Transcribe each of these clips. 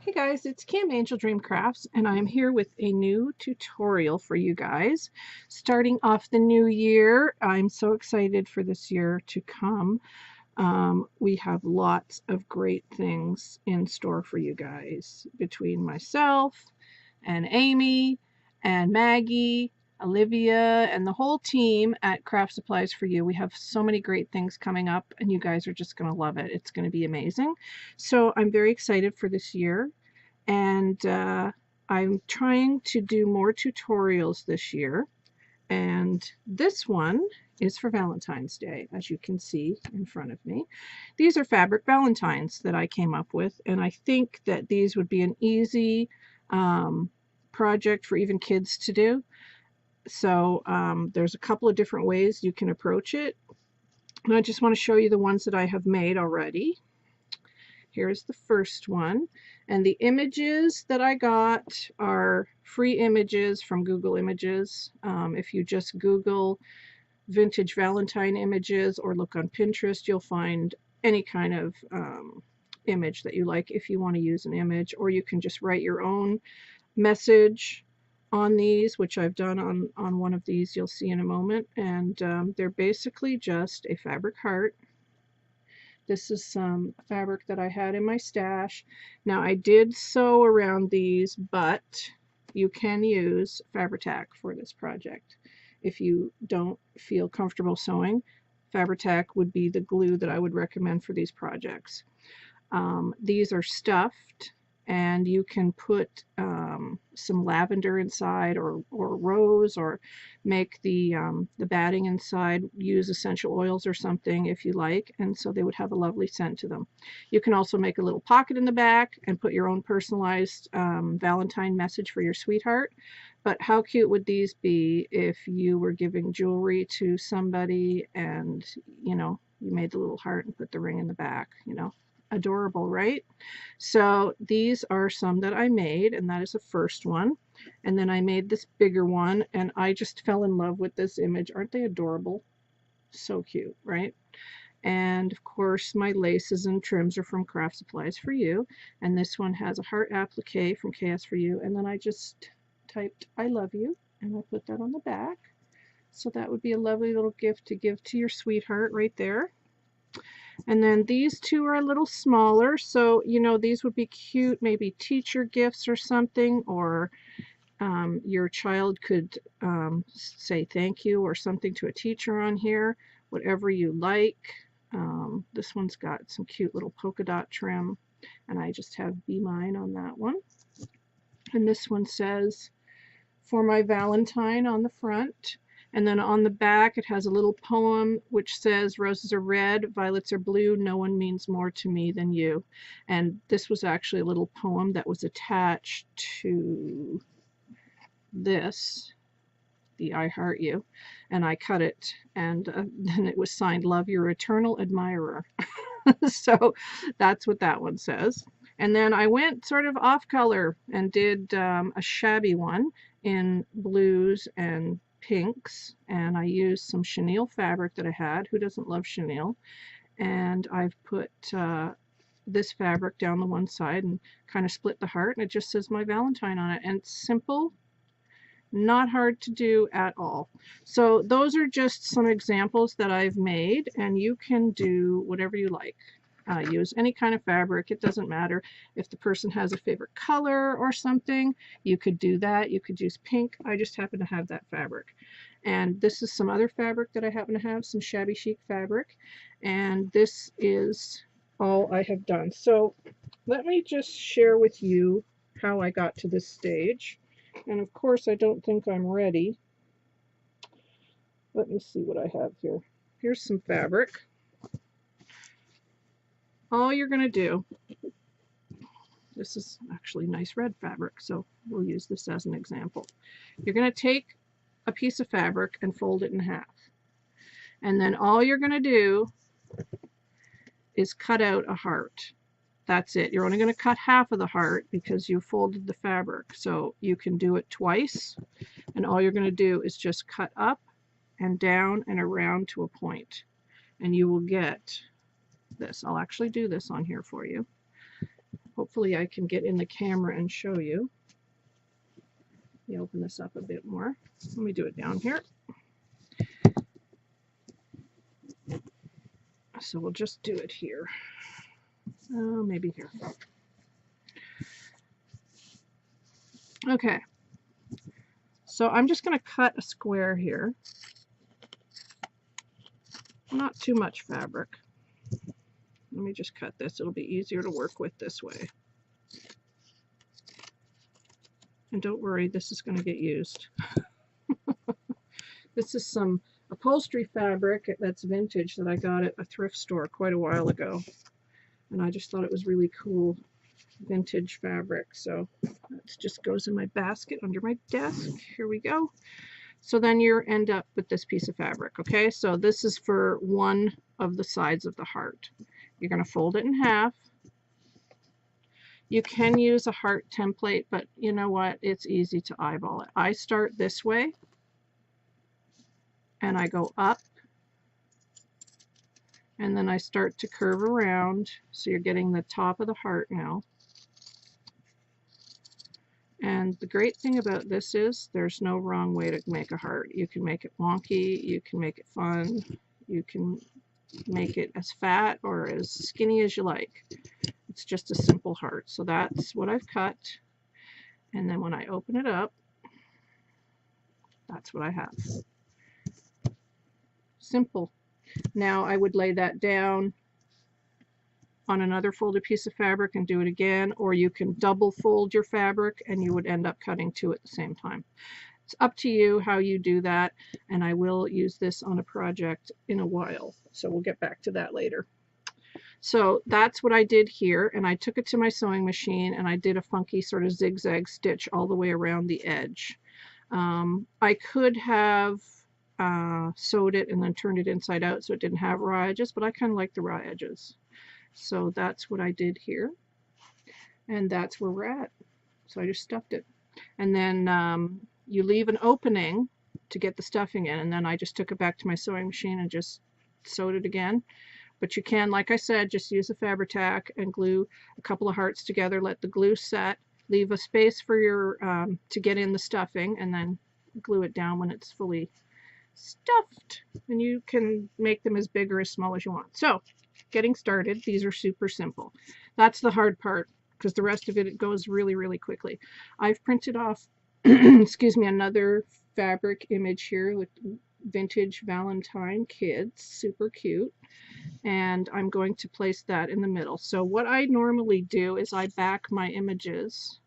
Hey guys, it's Kim Angel Dream Crafts, and I'm here with a new tutorial for you guys. Starting off the new year, I'm so excited for this year to come. We have lots of great things in store for you guys between myself and Amy and Maggie, Olivia, and the whole team at Craft Supplies for You. We have so many great things coming up, and you guys are just going to love it. It's going to be amazing. So I'm very excited for this year, and I'm trying to do more tutorials this year. And this one is for Valentine's Day, as you can see in front of me. These are fabric Valentines that I came up with, and I think that these would be an easy project for even kids to do. So there's a couple of different ways you can approach it. And I just want to show you the ones that I have made already. Here's the first one. And the images that I got are free images from Google Images. If you just Google vintage Valentine images or look on Pinterest, you'll find any kind of image that you like if you want to use an image, or you can just write your own message on these, which I've done on one of these you'll see in a moment. And they're basically just a fabric heart. This is some fabric that I had in my stash. Now I did sew around these, but you can use Fabri-Tac for this project. If you don't feel comfortable sewing, Fabri-Tac would be the glue that I would recommend for these projects. These are stuffed, and you can put some lavender inside, or rose, or make the batting inside, use essential oils or something if you like, and so they would have a lovely scent to them. You can also make a little pocket in the back and put your own personalized Valentine message for your sweetheart. But how cute would these be if you were giving jewelry to somebody and, you know, you made the little heart and put the ring in the back, you know? Adorable, right? So these are some that I made, and that is the first one. And then I made this bigger one, and I just fell in love with this image. Aren't they adorable? So cute, right? And of course, my laces and trims are from Craft Supplies for You. And this one has a heart applique from KS for You. And then I just typed I love you, and I put that on the back. So that would be a lovely little gift to give to your sweetheart right there. And then these two are a little smaller, so you know, these would be cute, maybe teacher gifts or something, or your child could say thank you or something to a teacher on here, whatever you like. This one's got some cute little polka dot trim, and I just have Be Mine on that one. And this one says, For My Valentine on the front. And then on the back, it has a little poem which says, Roses are red, violets are blue, no one means more to me than you. And this was actually a little poem that was attached to this, the I Heart You. And I cut it, and then it was signed, Love, Your Eternal Admirer. So that's what that one says. And then I went sort of off color and did a shabby one in blues and pinks, and I used some chenille fabric that I had. Who doesn't love chenille? And I've put this fabric down the one side and kind of split the heart, and it just says My Valentine on it. And it's simple, not hard to do at all. So those are just some examples that I've made, and you can do whatever you like. Use any kind of fabric. It doesn't matter if the person has a favorite color or something. You could do that. You could use pink. I just happen to have that fabric. And this is some other fabric that I happen to have, some shabby chic fabric. And this is all I have done. So let me just share with you how I got to this stage. And of course, I don't think I'm ready. Let me see what I have here. Here's some fabric. All you're going to do, this is actually nice red fabric, so we'll use this as an example. You're going to take a piece of fabric and fold it in half. And then all you're going to do is cut out a heart. That's it. You're only going to cut half of the heart because you folded the fabric. So you can do it twice. And all you're going to do is just cut up and down and around to a point. And you will get this. I'll actually do this on here for you. Hopefully I can get in the camera and show you. Let me open this up a bit more. Let me do it down here. So we'll just do it here. Maybe here. Okay. So I'm just going to cut a square here. Not too much fabric. Let me just cut this. It'll be easier to work with this way. And don't worry, this is going to get used. This is some upholstery fabric that's vintage that I got at a thrift store quite a while ago. And I just thought it was really cool vintage fabric. So that just goes in my basket under my desk. Here we go. So then you end up with this piece of fabric, okay? So this is for one of the sides of the heart. You're going to fold it in half. You can use a heart template, but you know what? It's easy to eyeball it. I start this way, and I go up, and then I start to curve around. So you're getting the top of the heart now. And the great thing about this is there's no wrong way to make a heart. You can make it wonky, you can make it fun, you can make it as fat or as skinny as you like. It's just a simple heart. So that's what I've cut. And then when I open it up, that's what I have. Simple. Now I would lay that down on another folded piece of fabric and do it again, or you can double fold your fabric and you would end up cutting two at the same time. It's up to you how you do that, and I will use this on a project in a while, so we'll get back to that later. So that's what I did here, and I took it to my sewing machine and I did a funky sort of zigzag stitch all the way around the edge. I could have sewed it and then turned it inside out so it didn't have raw edges, but I kind of like the raw edges. So that's what I did here, and that's where we're at. So I just stuffed it, and then you leave an opening to get the stuffing in, and then I just took it back to my sewing machine and just sewed it again. But you can, like I said, just use a Fabri-Tac and glue a couple of hearts together, let the glue set, leave a space for your to get in the stuffing, and then glue it down when it's fully stuffed. And you can make them as big or as small as you want. So getting started, these are super simple. That's the hard part, because the rest of it goes really, really quickly. I've printed off excuse me, another fabric image here with vintage Valentine kids, super cute, and I'm going to place that in the middle. So what I normally do is I back my images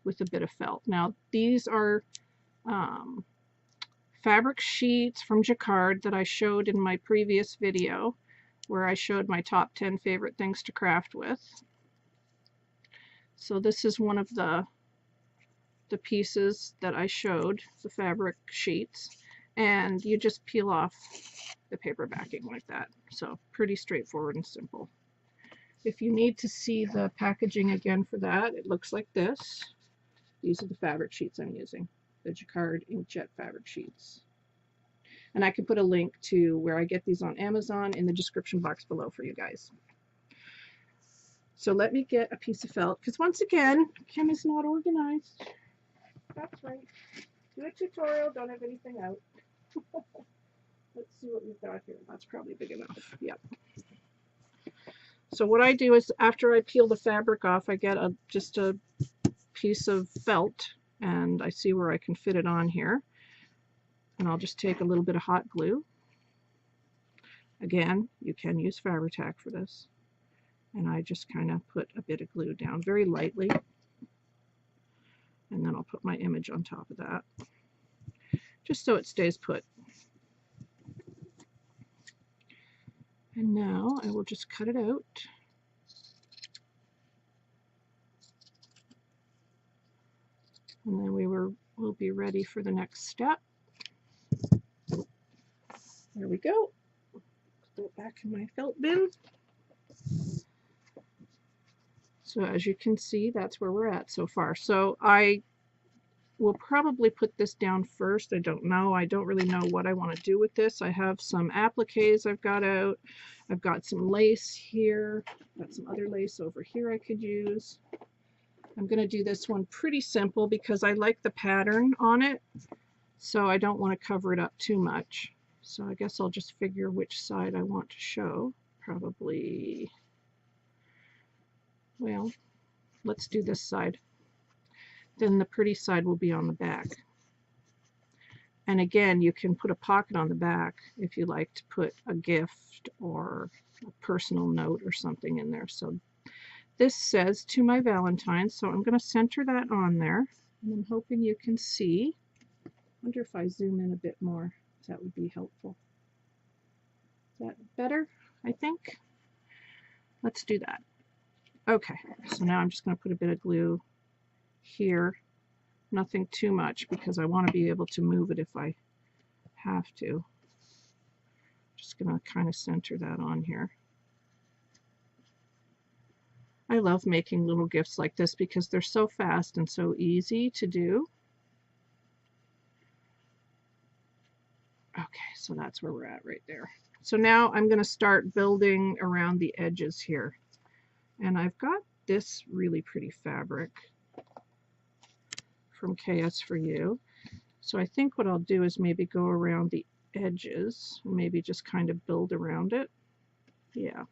with a bit of felt. Now these are fabric sheets from Jacquard that I showed in my previous video, where I showed my top 10 favorite things to craft with. So this is one of the pieces that I showed, the fabric sheets, and you just peel off the paper backing like that. So pretty straightforward and simple. If you need to see the packaging again for that, it looks like this. These are the fabric sheets I'm using, the Jacquard inkjet fabric sheets. And I can put a link to where I get these on Amazon in the description box below for you guys. So let me get a piece of felt, because once again, Kim is not organized. That's right. Do a tutorial, don't have anything out. Let's see what we've got here. That's probably big enough. Yep. So what I do is after I peel the fabric off, I get just a piece of felt, and I see where I can fit it on here. And I'll just take a little bit of hot glue. Again, you can use Fabri-Tac for this. And I just kind of put a bit of glue down very lightly. And then I'll put my image on top of that, just so it stays put. And now I will just cut it out. And then we'll be ready for the next step. There we go. Put it back in my felt bin. So as you can see, that's where we're at so far. So I we'll probably put this down first. I don't know. I don't really know what I want to do with this. I have some appliques I've got out. I've got some lace here. Got some other lace over here I could use. I'm going to do this one pretty simple because I like the pattern on it, so I don't want to cover it up too much. So I guess I'll just figure which side I want to show. Probably, well, let's do this side. Then the pretty side will be on the back. And again, you can put a pocket on the back if you like to put a gift or a personal note or something in there. So this says "To My Valentines," so I'm going to center that on there. And I'm hoping you can see. I wonder if I zoom in a bit more, if that would be helpful. Is that better, I think? Let's do that. Okay, so now I'm just going to put a bit of glue here. Nothing too much because I want to be able to move it if I have to. Just going to kind of center that on here. I love making little gifts like this because they're so fast and so easy to do. Okay, so that's where we're at right there. So now I'm going to start building around the edges here. And I've got this really pretty fabric from KS for You. So I think what I'll do is maybe go around the edges, maybe just kind of build around it. Yeah.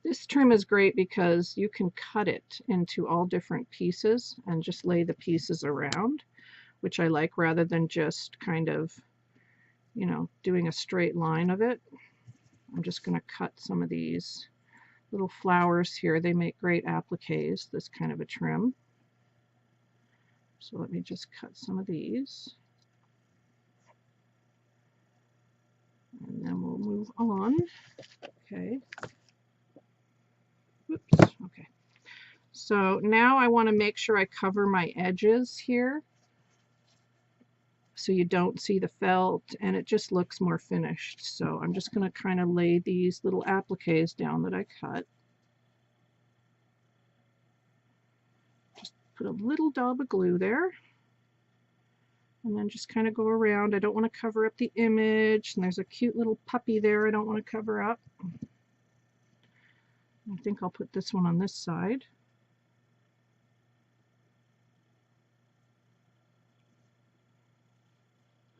This trim is great because you can cut it into all different pieces and just lay the pieces around, which I like, rather than just kind of, you know, doing a straight line of it. I'm just going to cut some of these little flowers here. They make great appliques, this kind of a trim. So let me just cut some of these. And then we'll move on. Okay. Oops. Okay. So now I want to make sure I cover my edges here so you don't see the felt and it just looks more finished. So I'm just going to kind of lay these little appliques down that I cut. Just put a little dab of glue there. And then just kind of go around. I don't want to cover up the image. And there's a cute little puppy there I don't want to cover up. I think I'll put this one on this side.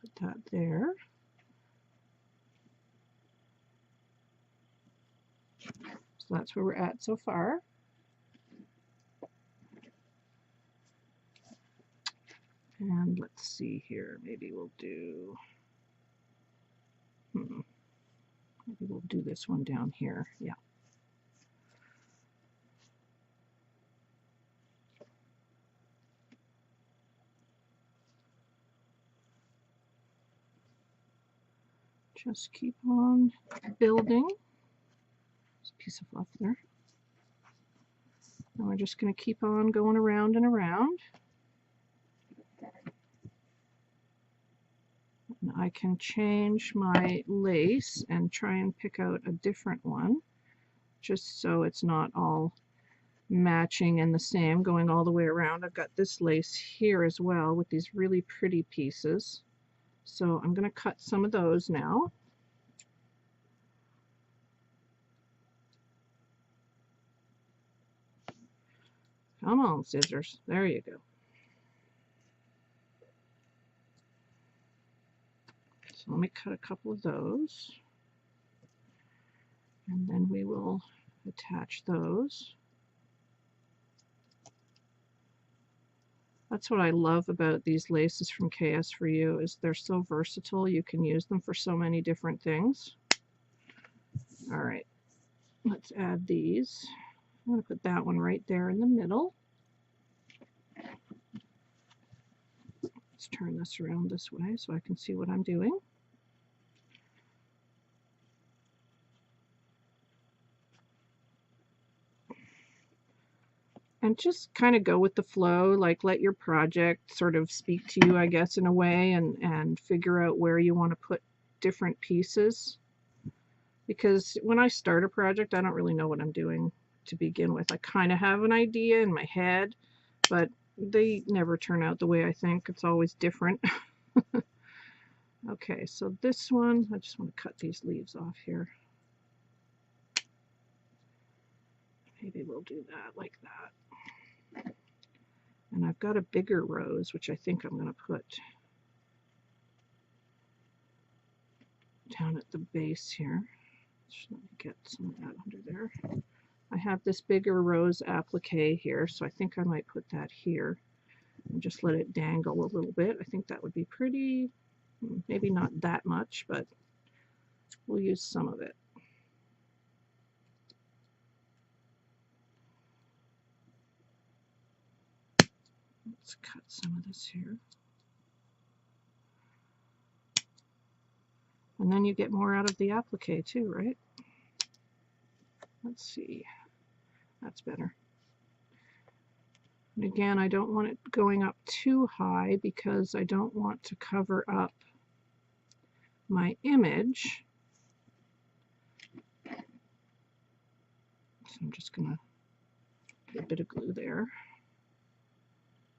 Put that there. So that's where we're at so far. And let's see here. Maybe we'll do... Maybe we'll do this one down here. Yeah. Just keep on building. There's a piece of fluff there. And we're just going to keep on going around and around. And I can change my lace and try and pick out a different one, just so it's not all matching and the same going all the way around. I've got this lace here as well with these really pretty pieces. So I'm going to cut some of those now. Come on, scissors. There you go. So let me cut a couple of those. And then we will attach those. That's what I love about these laces from KS for You, is they're so versatile. You can use them for so many different things. All right, let's add these. I'm going to put that one right there in the middle. Let's turn this around this way so I can see what I'm doing. And just kind of go with the flow, like let your project sort of speak to you, I guess, in a way, and figure out where you want to put different pieces. Because when I start a project, I don't really know what I'm doing to begin with. I kind of have an idea in my head, but they never turn out the way I think. It's always different. Okay, so this one, I just want to cut these leaves off here. Maybe we'll do that like that. And I've got a bigger rose, which I think I'm going to put down at the base here. Just let me get some of that under there. I have this bigger rose applique here, so I think I might put that here and just let it dangle a little bit. I think that would be pretty. Maybe not that much, but we'll use some of it. Let's cut some of this here. And then you get more out of the applique too, right? Let's see. That's better. And again, I don't want it going up too high because I don't want to cover up my image. So I'm just going to put a bit of glue there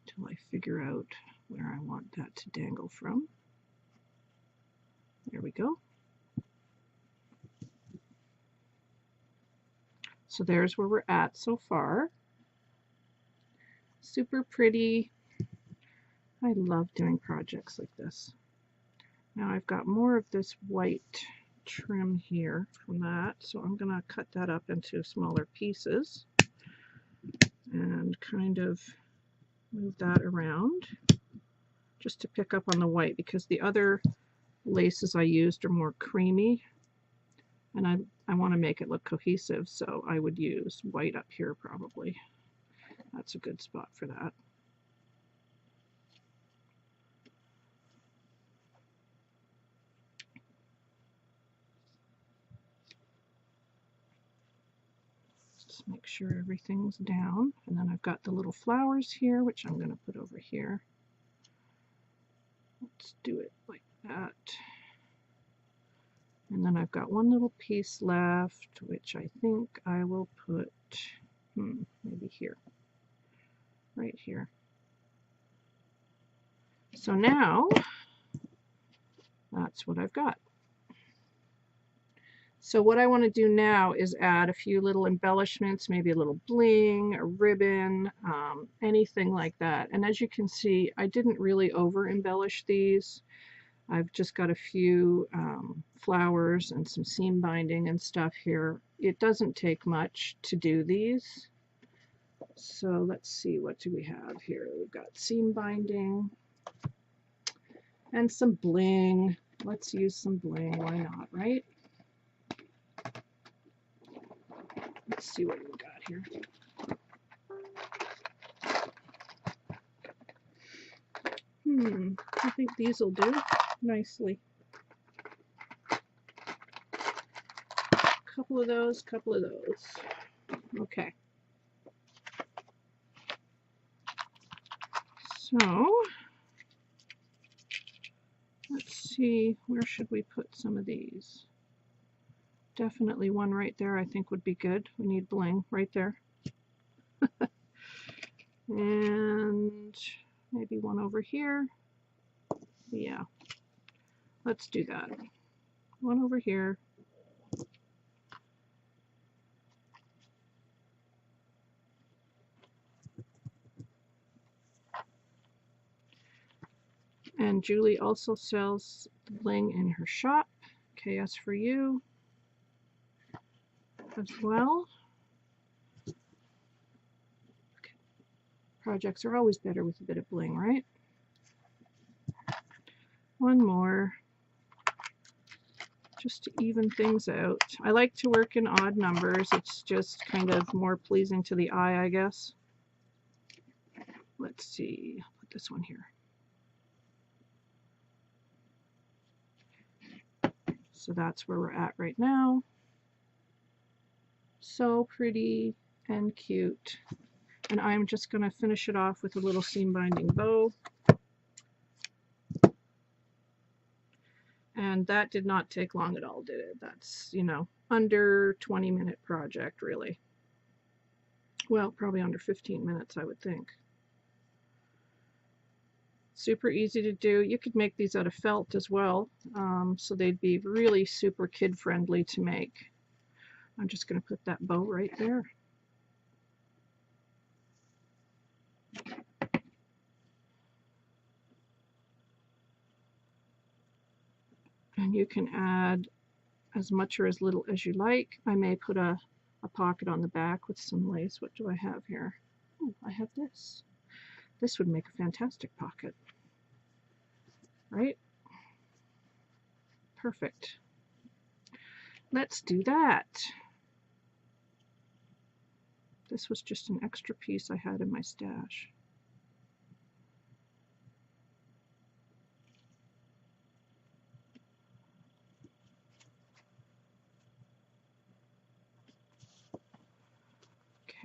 until I figure out where I want that to dangle from. There we go. So there's where we're at so far. Super pretty. I love doing projects like this. Now I've got more of this white trim here from that, so I'm going to cut that up into smaller pieces and kind of move that around just to pick up on the white, because the other laces I used are more creamy and I want to make it look cohesive, so I would use white up here probably. That's a good spot for that. Just make sure everything's down, and then I've got the little flowers here, which I'm going to put over here. Let's do it like that. And then I've got one little piece left, which I think I will put, maybe here, right here. So now, that's what I've got. So what I want to do now is add a few little embellishments, maybe a little bling, a ribbon, anything like that. And as you can see, I didn't really over embellish these. I've just got a few flowers and some seam binding and stuff here. It doesn't take much to do these. So let's see, what do we have here? We've got seam binding and some bling. Let's use some bling, why not, right? Let's see what we got here. I think these will do nicely. Couple of those, couple of those. Okay. So, let's see, where should we put some of these? Definitely one right there I think would be good. We need bling right there. And maybe one over here. Yeah, let's do that. One over here. And Julie also sells bling in her shop, KS for you, as well. Okay. Projects are always better with a bit of bling, right? One more, just to even things out. I like to work in odd numbers. It's just kind of more pleasing to the eye, I guess. Let's see, I'll put this one here. So that's where we're at right now. So pretty and cute. And I'm just going to finish it off with a little seam binding bow. And that did not take long at all, did it? That's, you know, under 20-minute project, really. Well, probably under 15 minutes, I would think. Super easy to do. You could make these out of felt as well, so they'd be really super kid friendly to make. I'm just going to put that bow right there. And you can add as much or as little as you like. I may put a pocket on the back with some lace. What do I have here? Oh, I have this. This would make a fantastic pocket, right? Perfect. Let's do that. This was just an extra piece I had in my stash.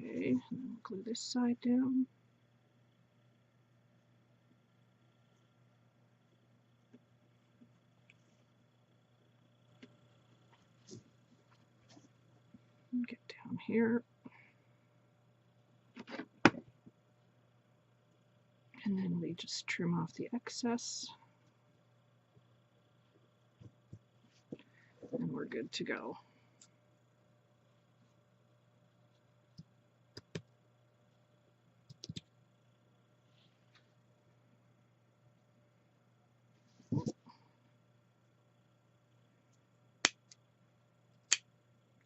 Okay, glue this side down. Get down here. And then we just trim off the excess. And we're good to go.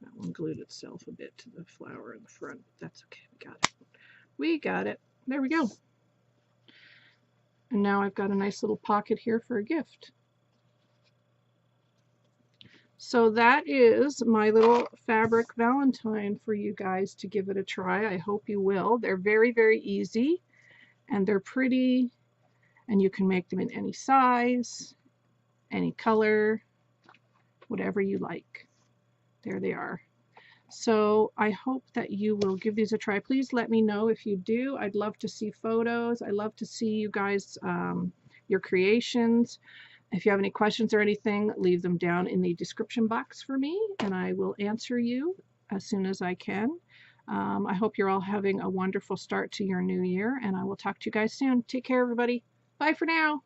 That one glued itself a bit to the flower in the front, but that's okay. We got it. We got it. There we go. And now I've got a nice little pocket here for a gift. So that is my little fabric Valentine for you guys to give it a try. I hope you will. They're very, very easy, and they're pretty, and you can make them in any size, any color, whatever you like. There they are. So I hope that you will give these a try. Please let me know if you do. I'd love to see photos. I love to see you guys, your creations. If you have any questions or anything, leave them down in the description box for me, and I will answer you as soon as I can. I hope you're all having a wonderful start to your new year, and I will talk to you guys soon. Take care, everybody. Bye for now.